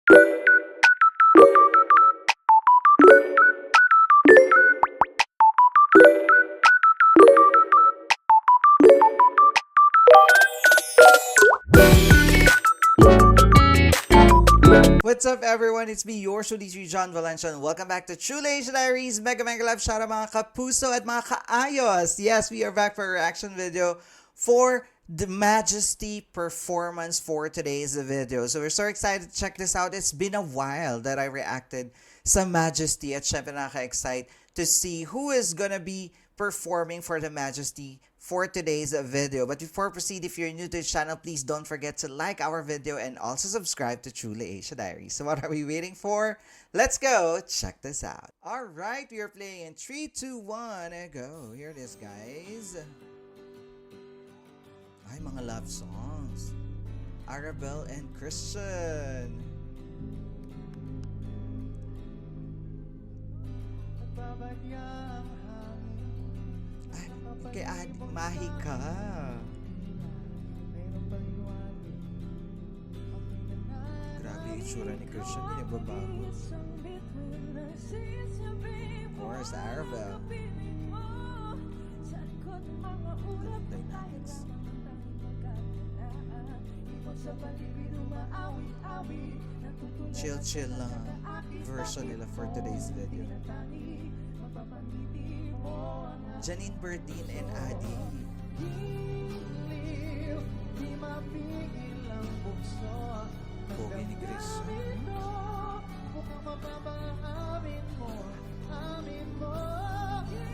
What's up everyone? It's me, your Shudisi John Valencia, and welcome back to Chule Asia Diaries Mega Live. Shout out mga kapuso at mga kaayos. Yes, we are back for a reaction video for the Majesty performance for today's video. So we're so excited to check this out. It's been a while that I reacted sa Majesty at syempre nakaka-excite to see who is gonna be performing for the Majesty for today's video. But before I proceed, if you're new to the channel, please don't forget to like our video and also subscribe to Chule Asia Diaries. So what are we waiting for? Let's go check this out. Alright, we are playing in 3, 2, 1, and go. Here it is, guys. Ay, mga love songs. Arabelle and Christian. Ay, kay Adi, mahi ka. Grabe yung itsura ni Christian, hindi nagbabago. Of course, Arabelle. Dynamics. Chill lang version nila for today's video. Janine Berdine and Adi. Pogi ni Christian.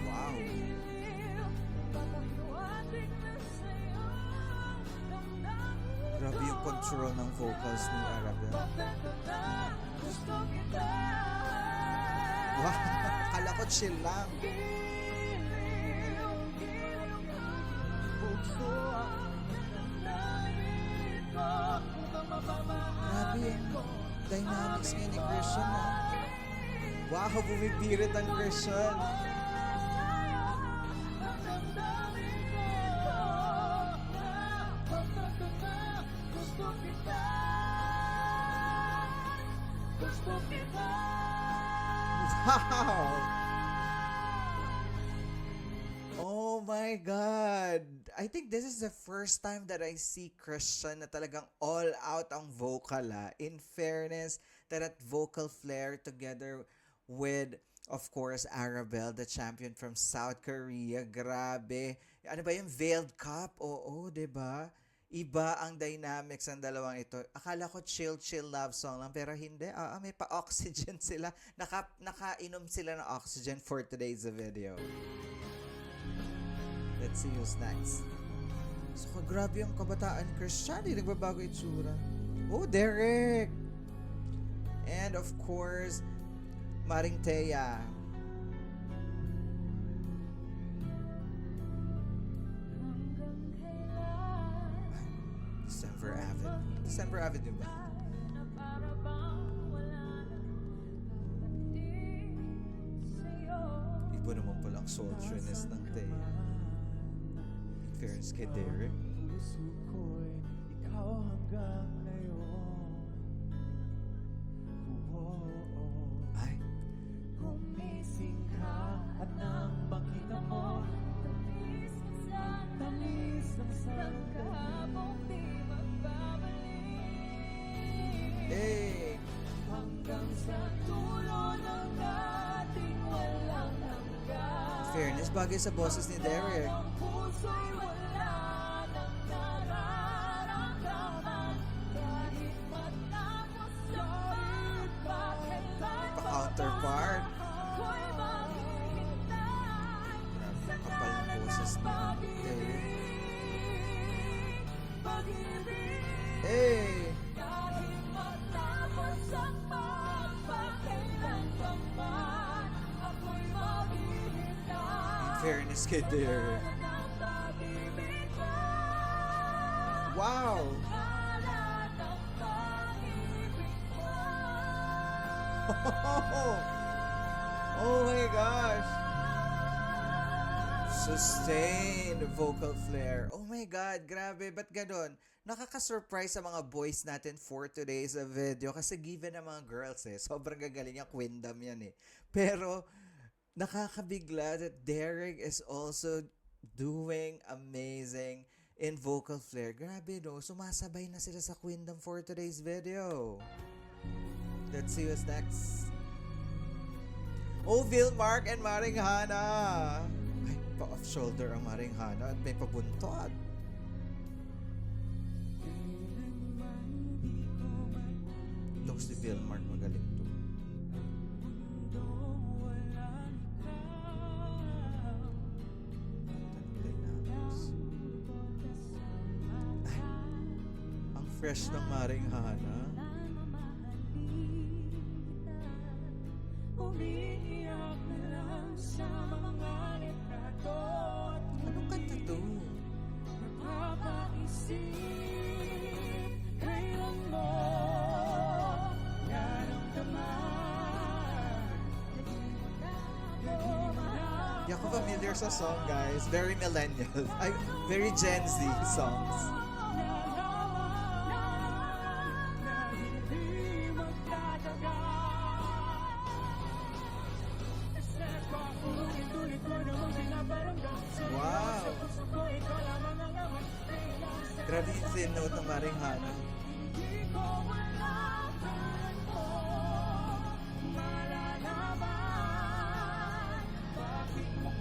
Wow. Grabe yung control ng vocals ni Arabelle. Wow, akala ko chill lang. Grabe yung dynamics ngayon ni Christian, ha? Wow, bumibirit ang Christian. Wow! Oh my God! I think this is the first time that I see Christian na talagang all out ang vocal, ha? In fairness, that vocal flair together with, of course, Arabelle, the champion from South Korea. Grabe. Ano ba yung Veiled Cup? Oo, diba? Iba ang dynamics ng dalawang ito. Akala ko chill love song lang, pero hindi. May pa-oxygen sila. Nakainom sila ng oxygen for today's video. Let's see who's next. So, grabe yung kabataan ni Christian. Hindi nagbabago itsura. Oh, Derek! And of course, Maring Thea. December Avenue ba? Iba naman palang sultriness ng Thea. In fairness kay Derek. Ay. Gumising ka at nang makita mo tamis ng kahapong di magbabalik. Hey! Hanggang sa dulo ng ating walang hanggan. Fairness, bagay sa boses ni Derek. Pa-counterpart. Kapal ng boses ni Derek. Hey! Fairness kay Derek. Wow! Oh my gosh! Sustained vocal flair. Oh my God, grabe. Ba't ganon? Nakaka-surprise sa mga boys natin for today's video kasi given ng mga girls sobrang gagaling yung Queendom yan Pero, nakakabigla that Derek is also doing amazing in vocal flair. Grabe no, sumasabay na sila sa Queendom for today's video. Let's see what's next. Oh, Vilmark and Maring Hana. Ay, pa-off shoulder ang Maring Hana at may pabuntot. Itong si Vilmark magaling to. Ay, ang fresh ng Maring Hana. Umiiyak na lang sa mga litrato. Anong kanta to? Napapaisip kailan mo naramdaman. Di ako familiar sa song, guys. Very millennial. Ay, very Gen Z songs. Wow! Grabe yung thin note ng Maring Hana.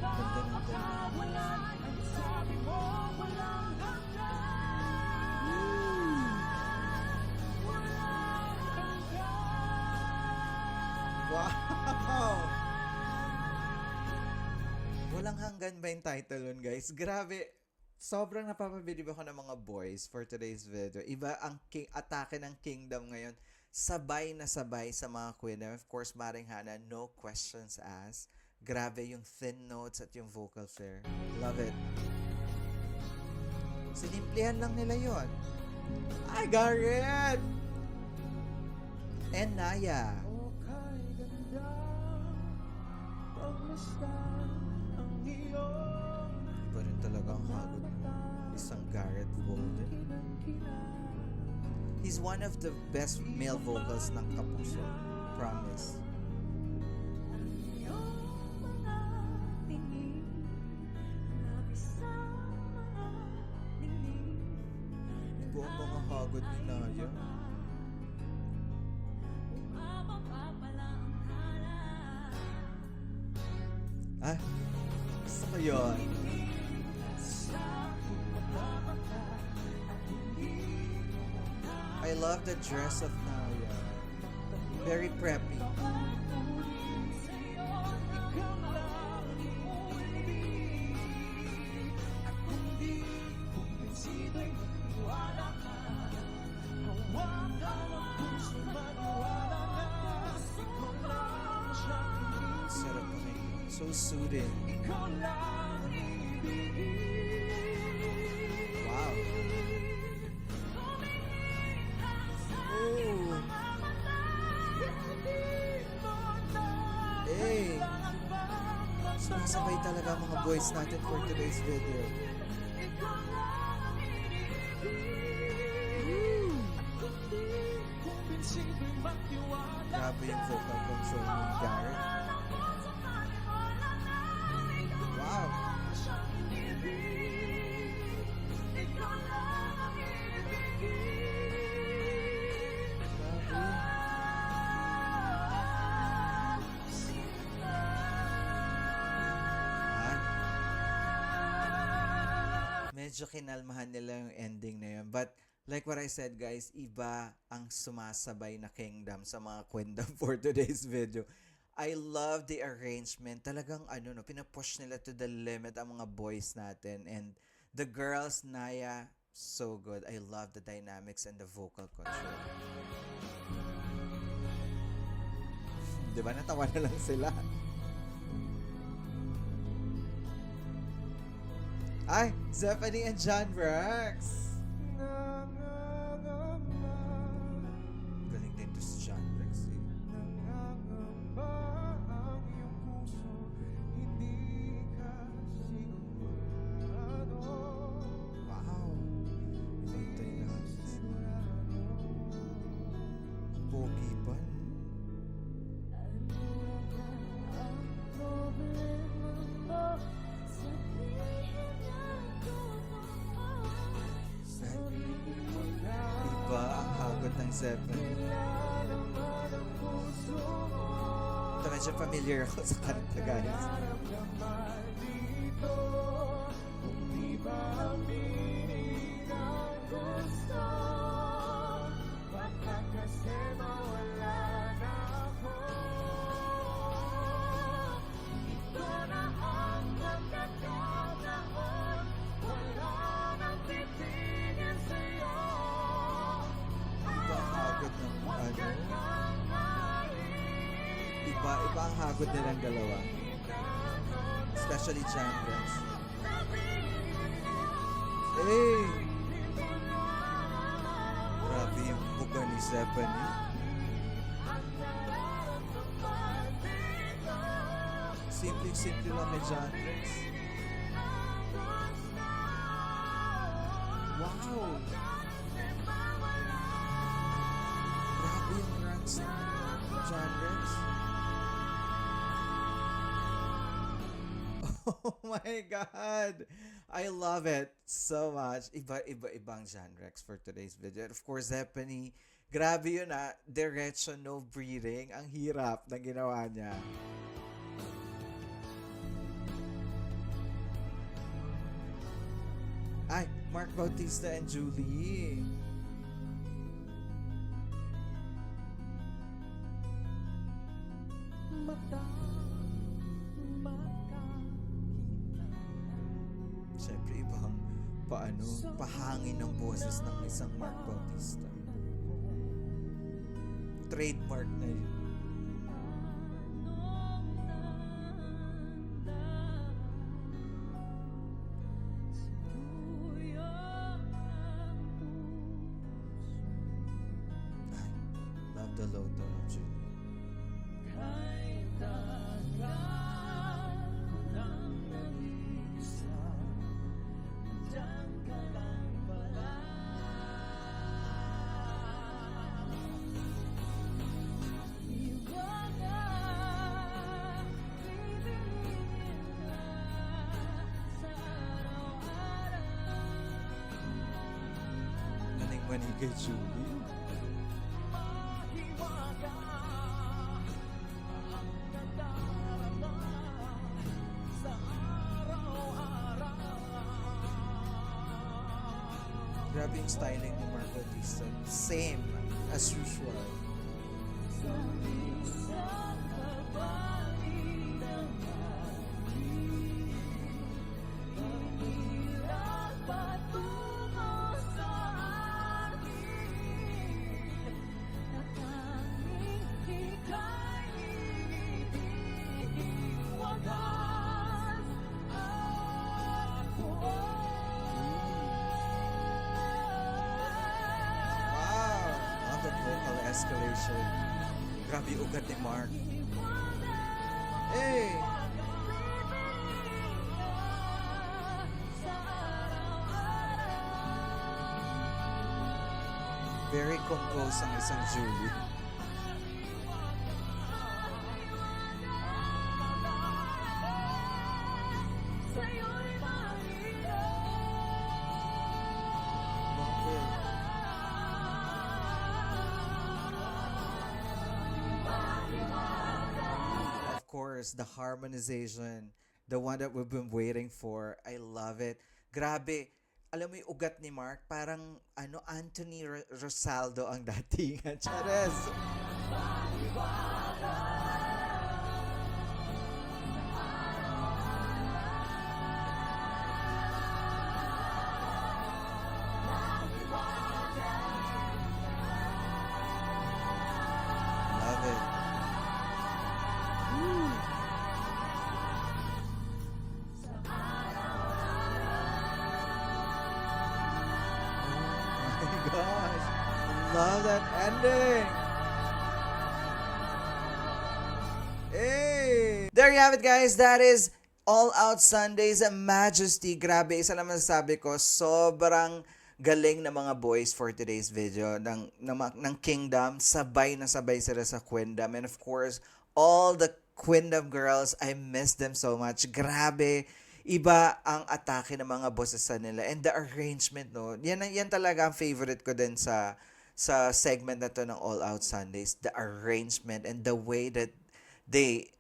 Ganda ng Wow! Walang hanggan ba yung title nun, guys? Grabe. Sobrang napapabilib ako ng mga boys for today's video. Iba ang atake ng Kingdom ngayon. Sabay na sabay sa mga Queendom. Of course, Maring Hana, no questions asked. Grabe yung thin notes at yung vocal flair. Love it. Sinimplihan lang nila yon. I got it! And Naya. Okay, ganda. Pagmusta ang iyong Iba rin talaga ang hagod ng isang Garrett Bolden. He's one of the best male vocals ng Kapuso. Promise. Iba ang mga hagod ni Naya. Ah, gusto ko yun. I love the dress of Naya. Very preppy. Sarap pakinggan. So soothing. Wow. Oh. Hey. Sumasabay talaga ang mga boys natin for today's video. Grabe yung vocal control ni Garrett. Wow. Medyo kinalmahan nila yung ending na yun. But, like what I said, guys, iba ang sumasabay na Kingdom sa mga Queendom for today's video. I love the arrangement. Talagang, pinapush nila to the limit ang mga boys natin. And the girls, Naya, so good. I love the dynamics and the vocal control. Diba? Natawa na lang sila. Ay, Zephanie and John Rex. Galing din to si John Rex Nangangamba ang iyong puso, hindi ka siguro ni Zephanie. Ito, medyo familiar ako sa kanta, guys. Iba ang hagod ng ano. Iba ang hagod nilang dalawa. Especially Chandras. Hey! Grabe yung buga ni Zephanie. Simple lang ni Chandras. Wow! Grabe yung runs ni Chandras. Oh my God! I love it so much. Ibang genres for today's video. And of course, Zephanie, grabe yun diretso, no breathing. Ang hirap na ginawa niya. Ay, Mark Bautista and Julie. Siyempre, ibang pahangin ng boses ng isang Mark Bautista. Trademark na yun. Ay, love the low tone of Julie. Maning kay Julie. Grabe yung styling ni Mark Bautista. Same as usual. Vocal escalation. Grabe ugat ni Mark. Hey! Very composed ang isang Julie. Course, the harmonization, the one that we've been waiting for. I love it. Grabe. Alam mo yung ugat ni Mark, parang Anthony Rosaldo ang datingan. Chares! Love it. Gosh, love that ending. Hey! There you have it, guys. That is All Out Sundays and Majesty. Grabe, isa lang masasabi ko, sobrang galing na mga boys for today's video ng Kingdom. Sabay na sabay sila sa Queendom. And of course, all the Queendom girls, I miss them so much. Grabe. Iba ang atake ng mga boses nila and the arrangement, no, yan talaga ang favorite ko din sa sa segment na to ng All Out Sundays, the arrangement and the way that they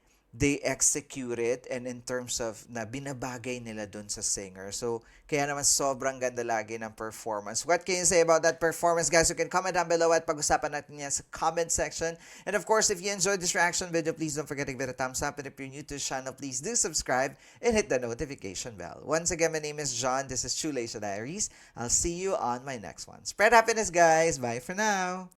execute it, and in terms of na binabagay nila dun sa singer. So, kaya naman sobrang ganda lagi ng performance. What can you say about that performance, guys? You can comment down below at pag-usapan natin yan sa comment section. And of course, if you enjoyed this reaction video, please don't forget to give it a thumbs up. And if you're new to the channel, please do subscribe and hit the notification bell. Once again, my name is John. This is True Leisha Diaries. I'll see you on my next one. Spread happiness, guys. Bye for now.